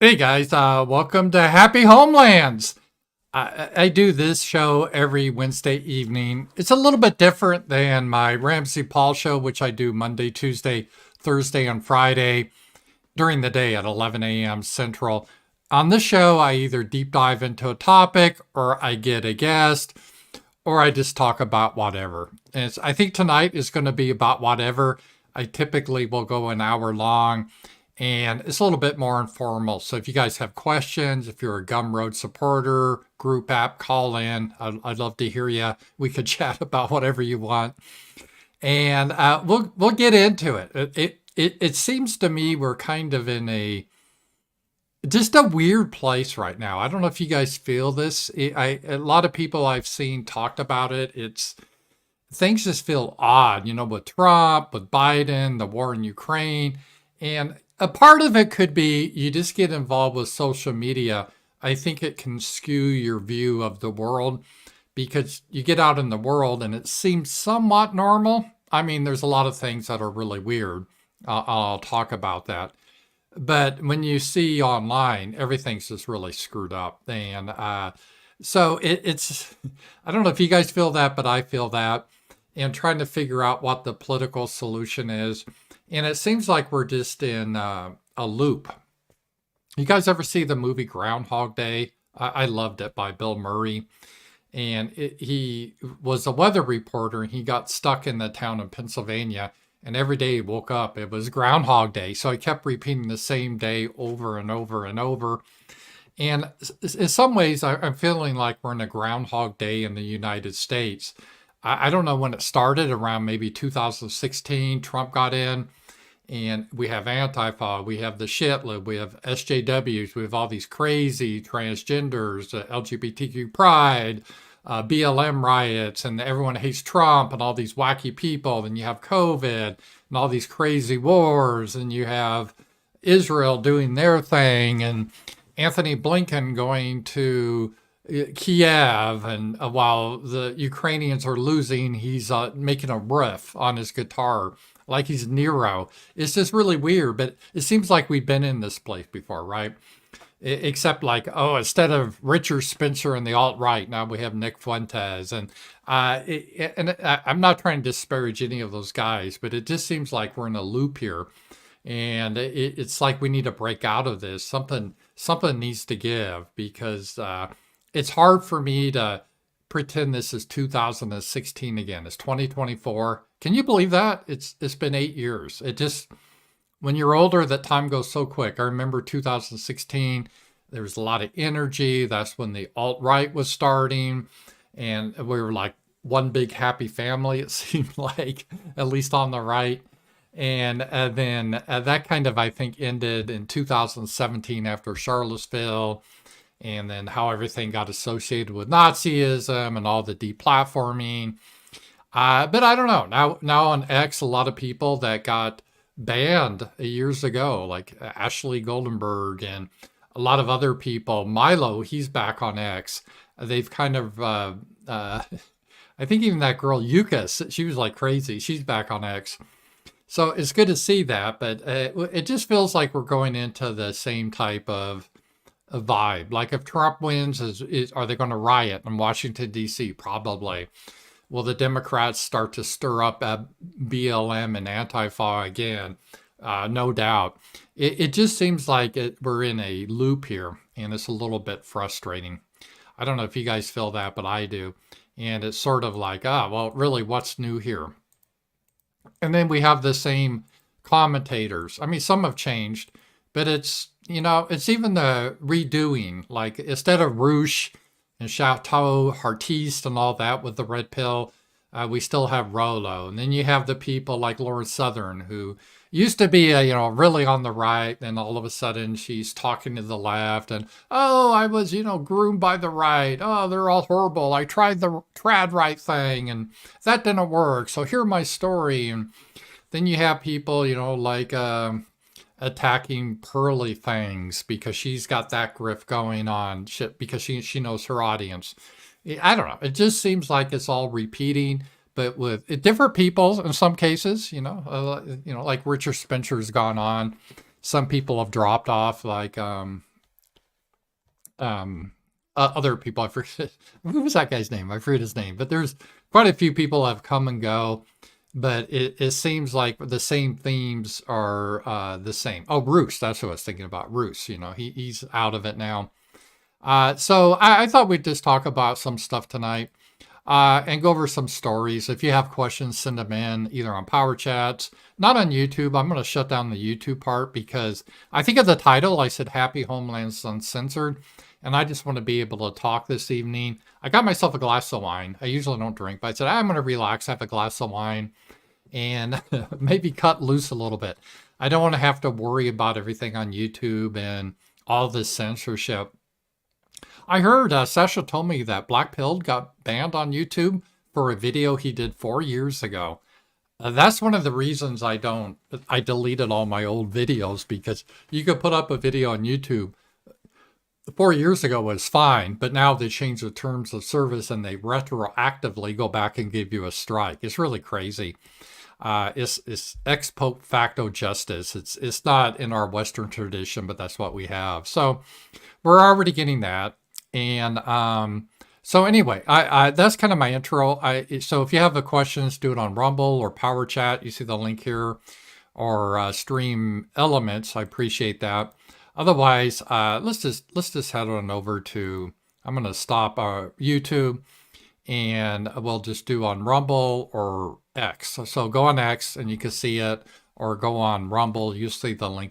Hey guys, welcome to Happy Homelands. I do this show every Wednesday evening. It's a little bit different than my Ramsey Paul show, which I do Monday, Tuesday, Thursday, and Friday during the day at 11 a.m. Central. On this show, I either deep dive into a topic, or I get a guest, or I just talk about whatever. And I think tonight is going to be about whatever. I typically will go an hour long, and it's a little bit more informal. So if you guys have questions, if you're a Gumroad supporter, GroupApp, call in. I'd love to hear you. We could chat about whatever you want, and we'll get into it. It seems to me we're kind of in just a weird place right now. I don't know if you guys feel this. A lot of people I've seen talked about it. Things just feel odd, with Trump, with Biden, the war in Ukraine. And a part of it could be you just get involved with social media. I think it can skew your view of the world because you get out in the world and it seems somewhat normal. I mean, there's a lot of things that are really weird. I'll talk about that. But when you see online, everything's just really screwed up. And so it's, I don't know if you guys feel that, but I feel that. And trying to figure out what the political solution is. And it seems like we're just in a loop. You guys ever see the movie Groundhog Day? I loved it, by Bill Murray. And he was a weather reporter, and he got stuck in the town of Pennsylvania. And every day he woke up, it was Groundhog Day. So he kept repeating the same day over and over and over. And in some ways, I'm feeling like we're in a Groundhog Day in the United States. I don't know when it started, around maybe 2016. Trump got in, and we have Antifa, we have the shitlib, we have SJWs, we have all these crazy transgenders, LGBTQ pride, BLM riots, and everyone hates Trump, and all these wacky people. Then you have COVID, and all these crazy wars, and you have Israel doing their thing, and Anthony Blinken going to Kiev, and while the Ukrainians are losing, he's making a riff on his guitar like he's Nero. It's just really weird, but it seems like we've been in this place before, right? Except like, instead of Richard Spencer and the alt-right, now we have Nick Fuentes. And I'm not trying to disparage any of those guys, but it just seems like we're in a loop here. And it's like we need to break out of this. Something needs to give, because it's hard for me to pretend this is 2016 again. It's 2024. Can you believe that? It's been 8 years. It just, when you're older, that time goes so quick. I remember 2016, there was a lot of energy. That's when the alt-right was starting. And we were like one big happy family, it seemed like, at least on the right. And then that kind of, I think, ended in 2017 after Charlottesville. And then how everything got associated with Nazism and all the deplatforming. But I don't know. Now on X, a lot of people that got banned years ago, like Ashley Goldenberg and a lot of other people. Milo, he's back on X. They've kind of, I think even that girl Yukis, she was like crazy. She's back on X. So it's good to see that, but it just feels like we're going into the same type of a vibe. Like if Trump wins, are they going to riot in Washington, D.C.? Probably. Will the Democrats start to stir up BLM and Antifa again? No doubt. It just seems like we're in a loop here, and it's a little bit frustrating. I don't know if you guys feel that, but I do. And it's sort of like, well, really, what's new here? And then we have the same commentators. I mean, some have changed, but it's even the redoing. Like instead of Roosh and Chateau Artiste and all that with the red pill, we still have Rolo. And then you have the people like Lauren Southern, who used to be really on the right, and all of a sudden she's talking to the left, and I was groomed by the right. Oh, they're all horrible. I tried the trad right thing, and that didn't work. So here's my story. And then you have people like attacking Pearly things because she's got that grift going on, because she knows her audience. I don't know. It just seems like it's all repeating, but with different people in some cases. Like Richard Spencer's gone on. Some people have dropped off, like other people. I forget who was that guy's name. I forget his name, but there's quite a few people have come and go. But it seems like the same themes are the same. Oh, Roos, that's what I was thinking about. Roos, he's out of it now. So I thought we'd just talk about some stuff tonight and go over some stories. If you have questions, send them in either on Powerchats, not on YouTube. I'm going to shut down the YouTube part because I think of the title, I said Happy Homelands Uncensored, and I just want to be able to talk this evening. I got myself a glass of wine. I usually don't drink, but I said I'm going to relax, have a glass of wine, and maybe cut loose a little bit. I don't want to have to worry about everything on YouTube and all this censorship. I heard Sasha told me that Black Pill got banned on YouTube for a video he did 4 years ago. That's one of the reasons I deleted all my old videos, because you could put up a video on YouTube 4 years ago was fine, but now they change the terms of service and they retroactively go back and give you a strike. It's really crazy. It's ex post facto justice. It's not in our Western tradition, but that's what we have. So we're already getting that. And so anyway, I that's kind of my intro. So if you have a questions, do it on Rumble or Power Chat. You see the link here, or Stream Elements. I appreciate that. Otherwise, let's just head on over to. I'm going to stop YouTube, and we'll just do on Rumble or X. So go on X and you can see it, or go on Rumble. You see the link